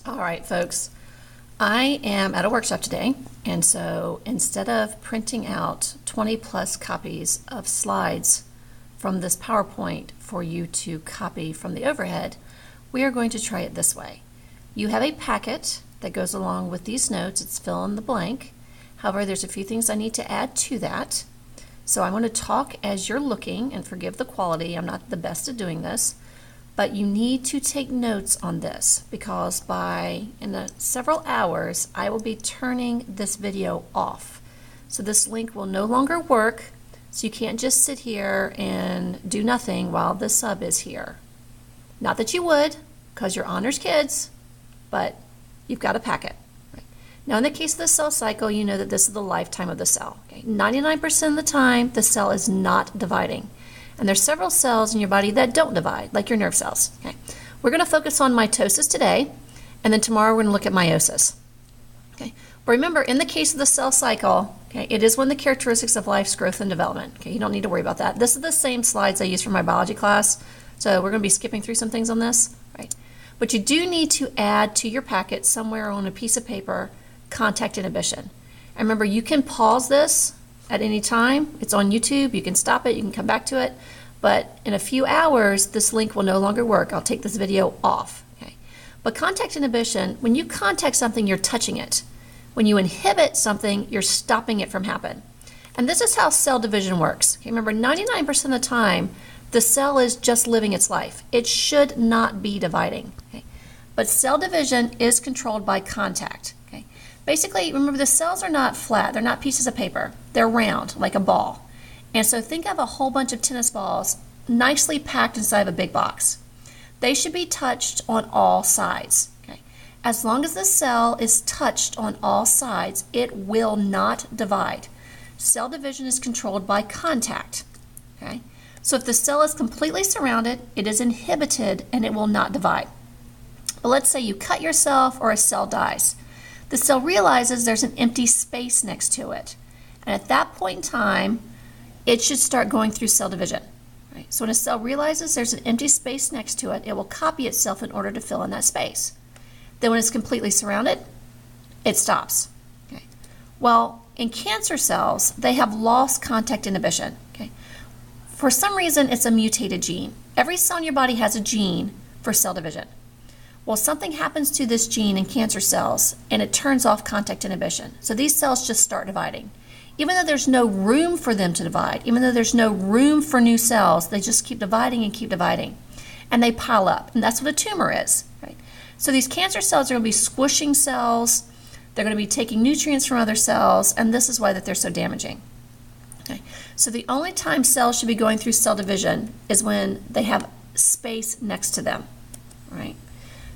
All right, folks, I am at a workshop today, and so instead of printing out 20 plus copies of slides from this PowerPoint for you to copy from the overhead, we are going to try it this way. You have a packet that goes along with these notes. It's fill in the blank. However, there's a few things I need to add to that. So I'm going to talk as you're looking, and forgive the quality, I'm not the best at doing this. But you need to take notes on this because in several hours, I will be turning this video off. So this link will no longer work, so you can't just sit here and do nothing while the sub is here. Not that you would, because you're honors kids, but you've got a packet. Right? Now in the case of the cell cycle, you know that this is the lifetime of the cell. Okay? 99% of the time, the cell is not dividing. And there's several cells in your body that don't divide, like your nerve cells. Okay. We're going to focus on mitosis today, and then tomorrow we're going to look at meiosis. Okay. But remember, in the case of the cell cycle, okay, it is one of the characteristics of life's growth and development. Okay, you don't need to worry about that. This is the same slides I used for my biology class, so we're going to be skipping through some things on this. Right. But you do need to add to your packet somewhere on a piece of paper contact inhibition. And remember, you can pause this at any time. It's on YouTube. You can stop it. You can come back to it. But in a few hours, this link will no longer work. I'll take this video off. Okay? But contact inhibition, when you contact something, you're touching it. When you inhibit something, you're stopping it from happening. And this is how cell division works. Okay? Remember, 99% of the time, the cell is just living its life. It should not be dividing. Okay? But cell division is controlled by contact. Okay? Basically, remember, the cells are not flat. They're not pieces of paper. They're round, like a ball. And so think of a whole bunch of tennis balls nicely packed inside of a big box. They should be touched on all sides. Okay? As long as the cell is touched on all sides, it will not divide. Cell division is controlled by contact. Okay? So if the cell is completely surrounded, it is inhibited and it will not divide. But let's say you cut yourself or a cell dies. The cell realizes there's an empty space next to it. And at that point in time, it should start going through cell division. Right? So when a cell realizes there's an empty space next to it, it will copy itself in order to fill in that space. Then when it's completely surrounded, it stops. Okay? Well, in cancer cells, they have lost contact inhibition. Okay? For some reason, it's a mutated gene. Every cell in your body has a gene for cell division. Well, something happens to this gene in cancer cells, and it turns off contact inhibition. So these cells just start dividing. Even though there's no room for them to divide, even though there's no room for new cells, they just keep dividing and keep dividing. And they pile up, and that's what a tumor is. Right? So these cancer cells are going to be squishing cells. They're going to be taking nutrients from other cells, and this is why that they're so damaging. Okay? So the only time cells should be going through cell division is when they have space next to them. Right?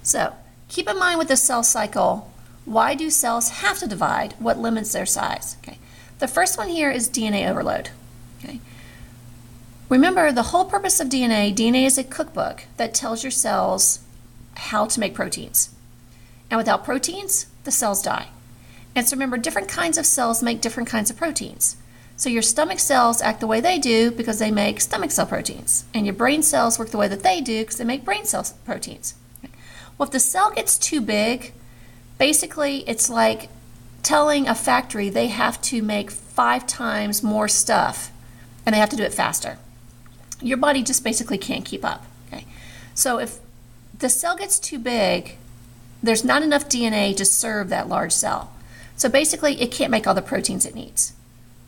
So keep in mind with the cell cycle, why do cells have to divide? What limits their size? Okay. The first one here is DNA overload. Okay. Remember, the whole purpose of DNA is a cookbook that tells your cells how to make proteins. And without proteins, the cells die. And so remember, different kinds of cells make different kinds of proteins. So your stomach cells act the way they do because they make stomach cell proteins. And your brain cells work the way that they do because they make brain cell proteins. Well, if the cell gets too big, basically it's like telling a factory they have to make 5 times more stuff and they have to do it faster. Your body just basically can't keep up. Okay? So if the cell gets too big, there's not enough DNA to serve that large cell. So basically it can't make all the proteins it needs.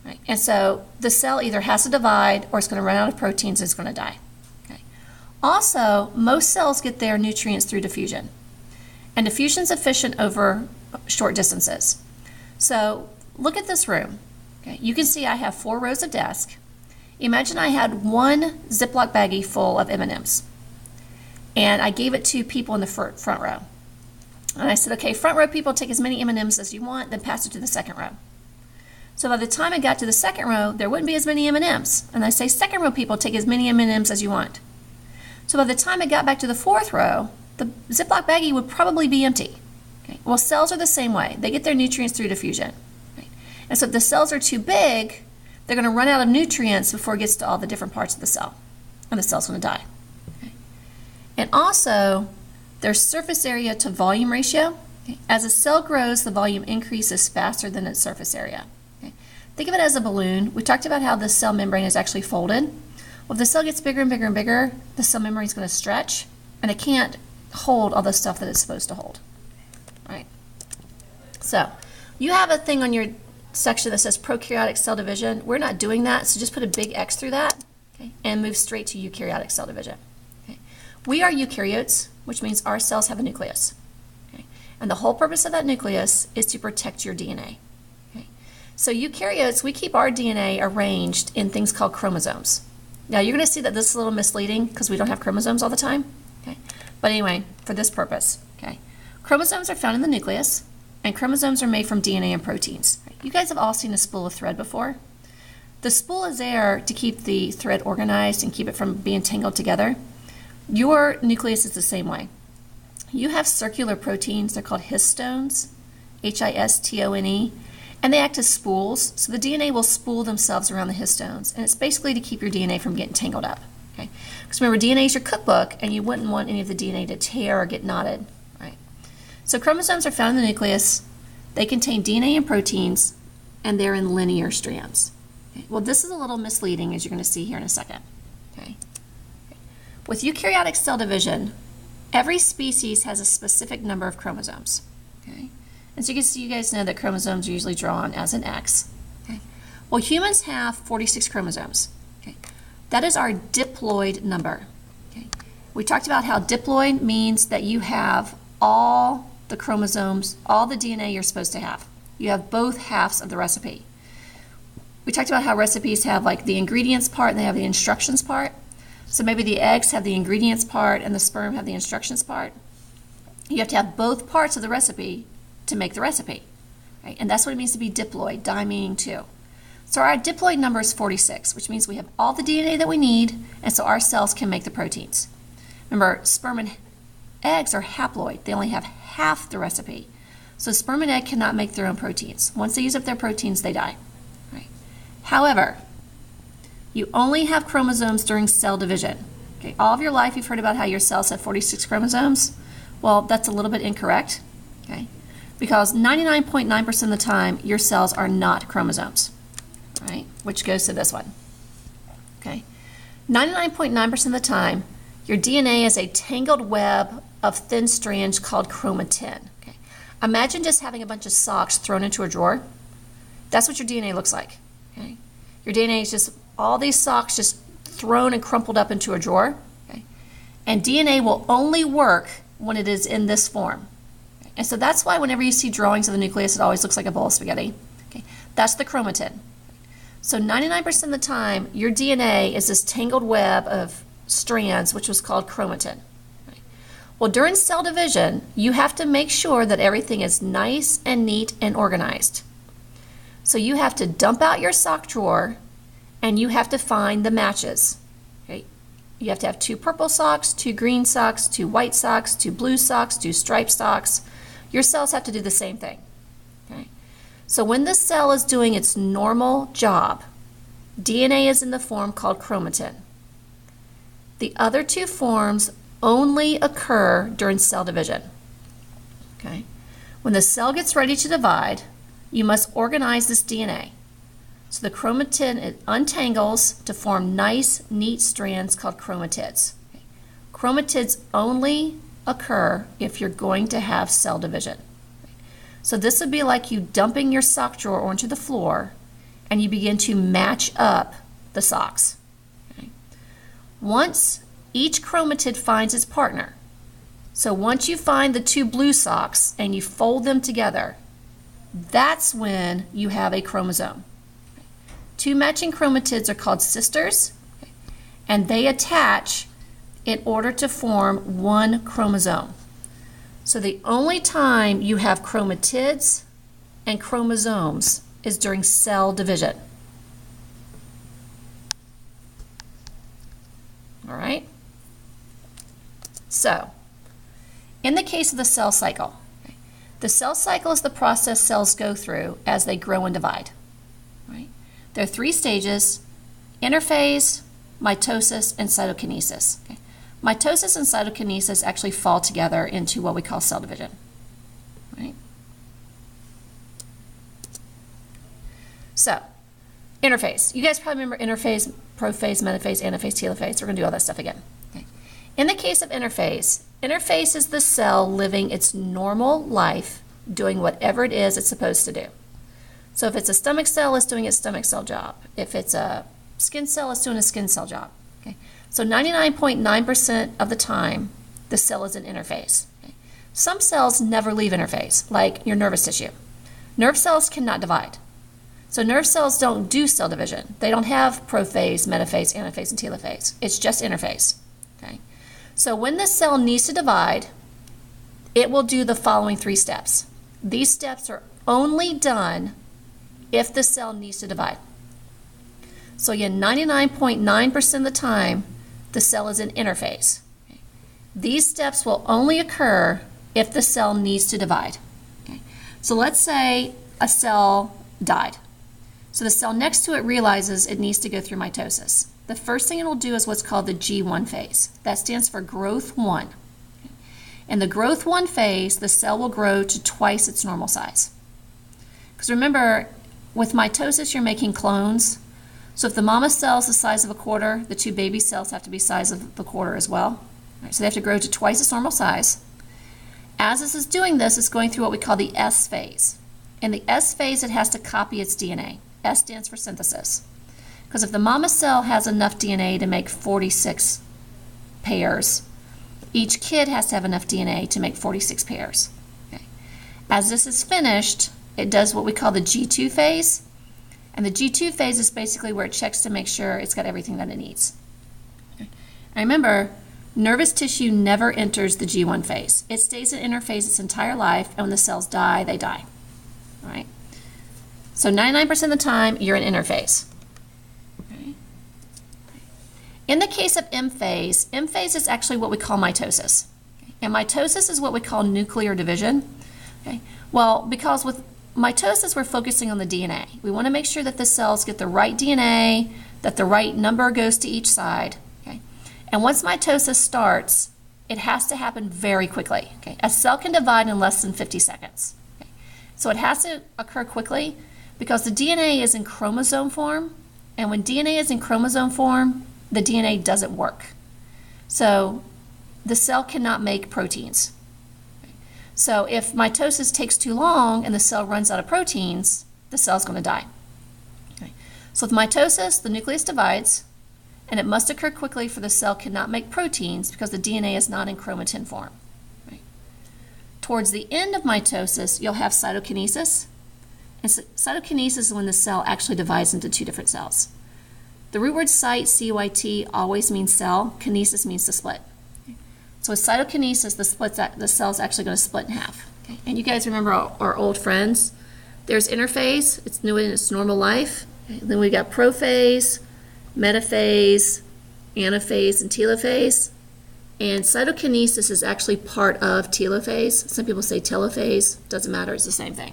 Right? And so the cell either has to divide or it's going to run out of proteins and it's going to die. Also, most cells get their nutrients through diffusion. And diffusion is efficient over short distances. So look at this room. Okay, you can see I have 4 rows of desks. Imagine I had one Ziploc baggie full of M&Ms. And I gave it to people in the front row. And I said, okay, front row people, take as many M&Ms as you want, then pass it to the second row. So by the time I got to the second row, there wouldn't be as many M&Ms. And I say, second row people, take as many M&Ms as you want. So by the time I got back to the 4th row, the Ziploc baggie would probably be empty. Okay? Well, cells are the same way. They get their nutrients through diffusion. Right? And so if the cells are too big, they're going to run out of nutrients before it gets to all the different parts of the cell. And the cell's going to die. Okay? And also, their surface area to volume ratio. Okay? As a cell grows, the volume increases faster than its surface area. Okay? Think of it as a balloon. We talked about how the cell membrane is actually folded. Well, if the cell gets bigger and bigger and bigger, the cell membrane is going to stretch, and it can't hold all the stuff that it's supposed to hold. All right. So you have a thing on your section that says prokaryotic cell division. We're not doing that, so just put a big X through that, okay, and move straight to eukaryotic cell division. Okay. We are eukaryotes, which means our cells have a nucleus. Okay. And the whole purpose of that nucleus is to protect your DNA. Okay. So eukaryotes, we keep our DNA arranged in things called chromosomes. Now you're going to see that this is a little misleading because we don't have chromosomes all the time. Okay. But anyway, for this purpose, okay, chromosomes are found in the nucleus, and chromosomes are made from DNA and proteins. You guys have all seen a spool of thread before. The spool is there to keep the thread organized and keep it from being tangled together. Your nucleus is the same way. You have circular proteins, they're called histones, Histone, and they act as spools, so the DNA will spool themselves around the histones, and it's basically to keep your DNA from getting tangled up. Okay? Because remember, DNA is your cookbook, and you wouldn't want any of the DNA to tear or get knotted. Right? So chromosomes are found in the nucleus. They contain DNA and proteins, and they're in linear strands. Okay? Well, this is a little misleading, as you're going to see here in a second. Okay? With eukaryotic cell division, every species has a specific number of chromosomes. Okay? And so you guys know that chromosomes are usually drawn as an X. Okay? Well, humans have 46 chromosomes. Okay? That is our diploid number. Okay? We talked about how diploid means that you have all the chromosomes, all the DNA you're supposed to have. You have both halves of the recipe. We talked about how recipes have like the ingredients part and they have the instructions part. So maybe the eggs have the ingredients part and the sperm have the instructions part. You have to have both parts of the recipe to make the recipe. Right? And that's what it means to be diploid, di meaning two. So our diploid number is 46, which means we have all the DNA that we need, and so our cells can make the proteins. Remember, sperm and eggs are haploid. They only have half the recipe. So sperm and egg cannot make their own proteins. Once they use up their proteins, they die. Right? However, you only have chromosomes during cell division. Okay? All of your life you've heard about how your cells have 46 chromosomes. Well, that's a little bit incorrect. Okay? Because 99.9% of the time, your cells are not chromosomes. Right? Which goes to this one. Okay? 99.9% of the time, your DNA is a tangled web of thin strands called chromatin. Okay? Imagine just having a bunch of socks thrown into a drawer. That's what your DNA looks like. Okay? Your DNA is just all these socks just thrown and crumpled up into a drawer. Okay? And DNA will only work when it is in this form. And so that's why whenever you see drawings of the nucleus, it always looks like a bowl of spaghetti. Okay? That's the chromatin. So 99% of the time, your DNA is this tangled web of strands, which was called chromatin. Well, during cell division, you have to make sure that everything is nice and neat and organized. So you have to dump out your sock drawer, and you have to find the matches. Okay? You have to have 2 purple socks, 2 green socks, 2 white socks, 2 blue socks, 2 striped socks. Your cells have to do the same thing. Okay? So when the cell is doing its normal job, DNA is in the form called chromatin. The other 2 forms only occur during cell division. Okay? When the cell gets ready to divide, you must organize this DNA. So the chromatin, it untangles to form nice, neat strands called chromatids. Okay? Chromatids only occur if you're going to have cell division. Okay? So this would be like you dumping your sock drawer onto the floor and you begin to match up the socks. Okay? Once each chromatid finds its partner, so once you find the 2 blue socks and you fold them together, that's when you have a chromosome. 2 matching chromatids are called sisters, and they attach in order to form 1 chromosome. So the only time you have chromatids and chromosomes is during cell division. All right? So, in the case of the cell cycle, the cell cycle is the process cells go through as they grow and divide. Right? There are 3 stages: interphase, mitosis, and cytokinesis. Okay? Mitosis and cytokinesis actually fall together into what we call cell division. Right? So, interphase. You guys probably remember interphase, prophase, metaphase, anaphase, telophase. We're going to do all that stuff again. Okay. In the case of interphase, interphase is the cell living its normal life, doing whatever it is it's supposed to do. So if it's a stomach cell, it's doing its stomach cell job. If it's a skin cell, it's doing a skin cell job. Okay. So 99.9% of the time, the cell is in interphase. Okay. Some cells never leave interphase, like your nervous tissue. Nerve cells cannot divide. So nerve cells don't do cell division. They don't have prophase, metaphase, anaphase, and telophase. It's just interphase. Okay. So when the cell needs to divide, it will do the following 3 steps. These steps are only done if the cell needs to divide. So again, 99.9% of the time, the cell is in interphase. Okay. These steps will only occur if the cell needs to divide. Okay. So let's say a cell died. So the cell next to it realizes it needs to go through mitosis. The first thing it will do is what's called the G1 phase. That stands for growth 1. In the growth 1 phase, the cell will grow to twice its normal size. Because remember, with mitosis, you're making clones. So if the mama cell is the size of a quarter, the 2 baby cells have to be the size of the quarter as well. Right, so they have to grow to twice its normal size. As this is doing this, it's going through what we call the S phase. In the S phase, it has to copy its DNA. S stands for synthesis. Because if the mama cell has enough DNA to make 46 pairs, each kid has to have enough DNA to make 46 pairs. Okay. As this is finished, it does what we call the G2 phase. And the G2 phase is basically where it checks to make sure it's got everything that it needs. Okay. And remember, nervous tissue never enters the G1 phase. It stays in interphase its entire life, and when the cells die, they die. All right? So 99% of the time, you're in interphase. Okay. In the case of M phase is actually what we call mitosis. Okay. And mitosis is what we call nuclear division. Okay. Well, because with mitosis, we're focusing on the DNA. We want to make sure that the cells get the right DNA, that the right number goes to each side. Okay. And once mitosis starts, it has to happen very quickly. Okay. A cell can divide in less than 50 seconds. Okay. So it has to occur quickly, because the DNA is in chromosome form, and when DNA is in chromosome form, the DNA doesn't work. So the cell cannot make proteins. So if mitosis takes too long and the cell runs out of proteins, the cell's going to die. Okay. So with mitosis, the nucleus divides, and it must occur quickly, for the cell cannot make proteins because the DNA is not in chromatin form. Right. Towards the end of mitosis, you'll have cytokinesis. And cytokinesis is when the cell actually divides into 2 different cells. The root word cyte, C-Y-T, always means cell. Kinesis means to split. Okay. So with cytokinesis, the cell's actually going to split in half. Okay. And you guys remember our old friends. There's interphase. It's new in its normal life. Okay. Then we got prophase, metaphase, anaphase, and telophase. And cytokinesis is actually part of telophase. Some people say telophase. Doesn't matter. It's the same thing.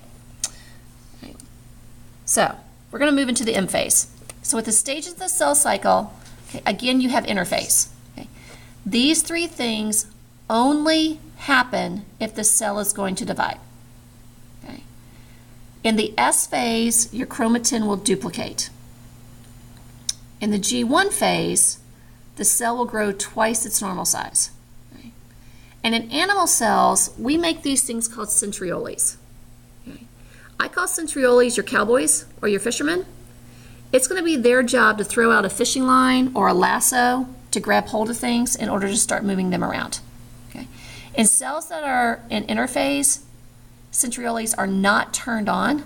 So we're going to move into the M phase. So with the stages of the cell cycle, okay, again, you have interphase. Okay. These 3 things only happen if the cell is going to divide. Okay. In the S phase, your chromatin will duplicate. In the G1 phase, the cell will grow twice its normal size. Okay. And in animal cells, we make these things called centrioles. I call centrioles your cowboys or your fishermen. It's going to be their job to throw out a fishing line or a lasso to grab hold of things in order to start moving them around. Okay. In cells that are in interphase, centrioles are not turned on.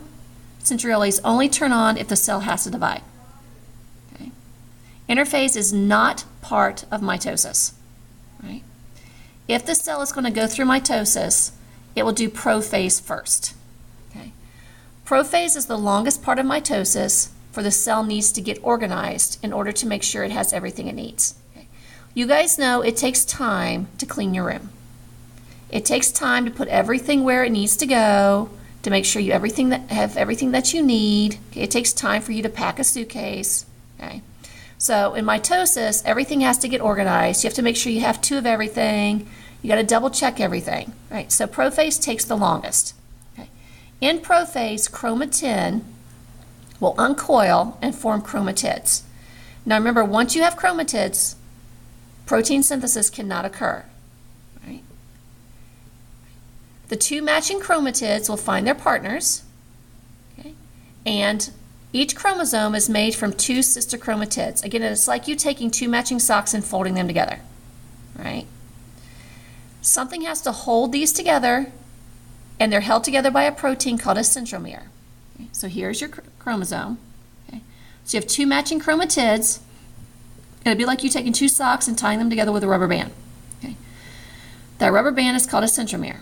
Centrioles only turn on if the cell has to divide. Okay. Interphase is not part of mitosis. Right? If the cell is going to go through mitosis, it will do prophase first. Prophase is the longest part of mitosis, for the cell needs to get organized in order to make sure it has everything it needs. Okay. You guys know it takes time to clean your room. It takes time to put everything where it needs to go, to make sure you have everything that you need. Okay. It takes time for you to pack a suitcase. Okay. So in mitosis, everything has to get organized. You have to make sure you have 2 of everything. You got to double check everything, right? So prophase takes the longest. Okay. In prophase, chromatin will uncoil and form chromatids. Now remember, once you have chromatids, protein synthesis cannot occur, right? The 2 matching chromatids will find their partners, okay? And each chromosome is made from 2 sister chromatids. Again, it's like you taking 2 matching socks and folding them together, right? Something has to hold these together, and they're held together by a protein called a centromere. Okay, so here's your chromosome. Okay. So you have 2 matching chromatids. It'd be like you taking 2 socks and tying them together with a rubber band. Okay. That rubber band is called a centromere.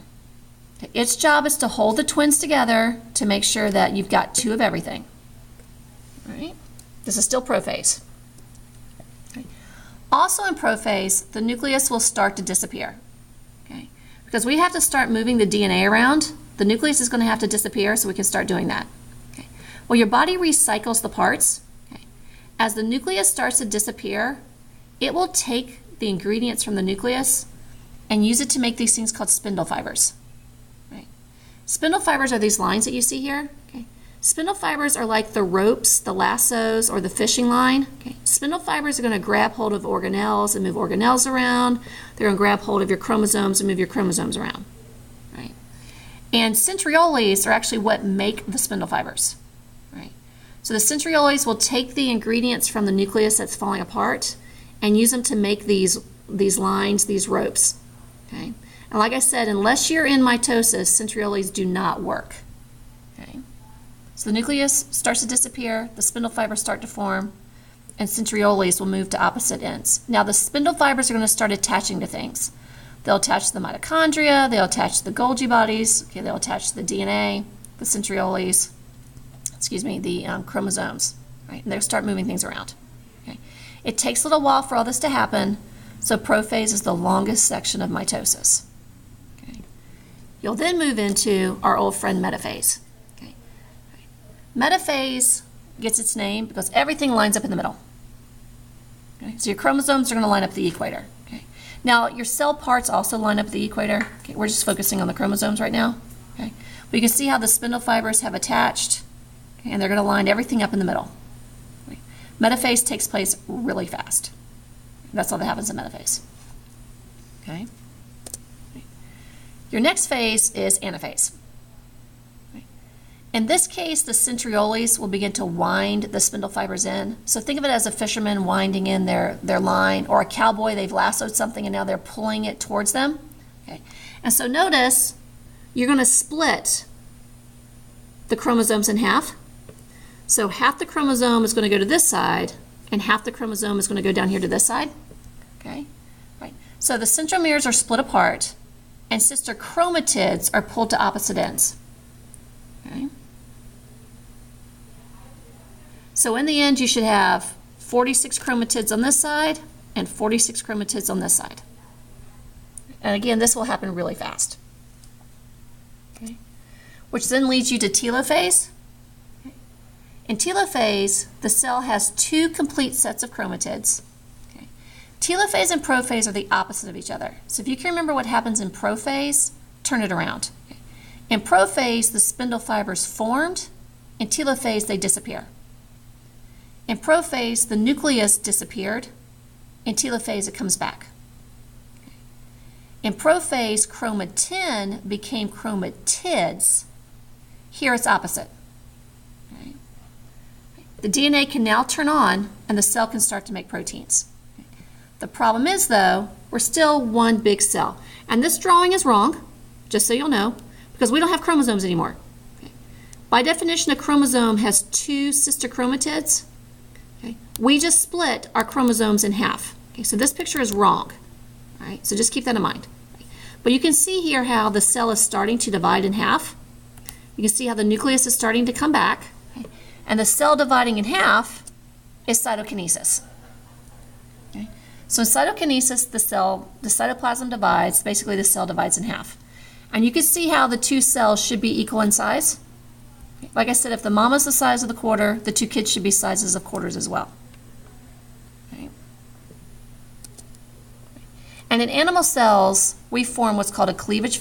Okay. Its job is to hold the twins together to make sure that you've got 2 of everything. Right? This is still prophase. Okay. Also in prophase, the nucleus will start to disappear. Okay. Because we have to start moving the DNA around, the nucleus is going to have to disappear so we can start doing that. Okay. Well, your body recycles the parts. Okay. As the nucleus starts to disappear, it will take the ingredients from the nucleus and use it to make these things called spindle fibers. Right. Spindle fibers are these lines that you see here. Okay. Spindle fibers are like the ropes, the lassos, or the fishing line. Okay. Spindle fibers are going to grab hold of organelles and move organelles around. They're going to grab hold of your chromosomes and move your chromosomes around. Right. And centrioles are actually what make the spindle fibers. Right. So the centrioles will take the ingredients from the nucleus that's falling apart and use them to make these lines, these ropes. Okay. And like I said, unless you're in mitosis, centrioles do not work. Okay. So the nucleus starts to disappear, the spindle fibers start to form, and centrioles will move to opposite ends. Now the spindle fibers are going to start attaching to things. They'll attach to the mitochondria, they'll attach to the Golgi bodies, okay, they'll attach to the DNA, the centrioles, the chromosomes, right? And they'll start moving things around. Okay. It takes a little while for all this to happen, so prophase is the longest section of mitosis. Okay. You'll then move into our old friend metaphase. Metaphase gets its name because everything lines up in the middle. Okay? So your chromosomes are going to line up the equator. Okay? Now, your cell parts also line up the equator. Okay? We're just focusing on the chromosomes right now. Okay? But you can see how the spindle fibers have attached, okay? And they're going to line everything up in the middle. Okay? Metaphase takes place really fast. That's all that happens in metaphase. Okay? Your next phase is anaphase. In this case, the centrioles will begin to wind the spindle fibers in. So think of it as a fisherman winding in their line, or a cowboy, they've lassoed something and now they're pulling it towards them. Okay. And so notice, you're going to split the chromosomes in half. So half the chromosome is going to go to this side, and half the chromosome is going to go down here to this side. Okay. Right. So the centromeres are split apart, and sister chromatids are pulled to opposite ends. Okay. So in the end, you should have 46 chromatids on this side and 46 chromatids on this side. And again, this will happen really fast. Okay. Which then leads you to telophase. Okay. In telophase, the cell has 2 complete sets of chromatids. Okay. Telophase and prophase are the opposite of each other. So if you can remember what happens in prophase, turn it around. Okay. In prophase, the spindle fibers formed. In telophase, they disappear. In prophase, the nucleus disappeared. In telophase, it comes back. In prophase, chromatin became chromatids. Here it's opposite. Okay. The DNA can now turn on, and the cell can start to make proteins. The problem is, though, we're still one big cell. And this drawing is wrong, just so you'll know, because we don't have chromosomes anymore. Okay. By definition, a chromosome has 2 sister chromatids. Okay. We just split our chromosomes in half. Okay. So this picture is wrong. All right. So just keep that in mind. But you can see here how the cell is starting to divide in half. You can see how the nucleus is starting to come back. Okay. And the cell dividing in half is cytokinesis. Okay. So in cytokinesis, the cytoplasm divides. Basically, the cell divides in half. And you can see how the 2 cells should be equal in size. Like I said, if the mama's the size of the quarter, the 2 kids should be sizes of quarters as well. And in animal cells, we form what's called a cleavage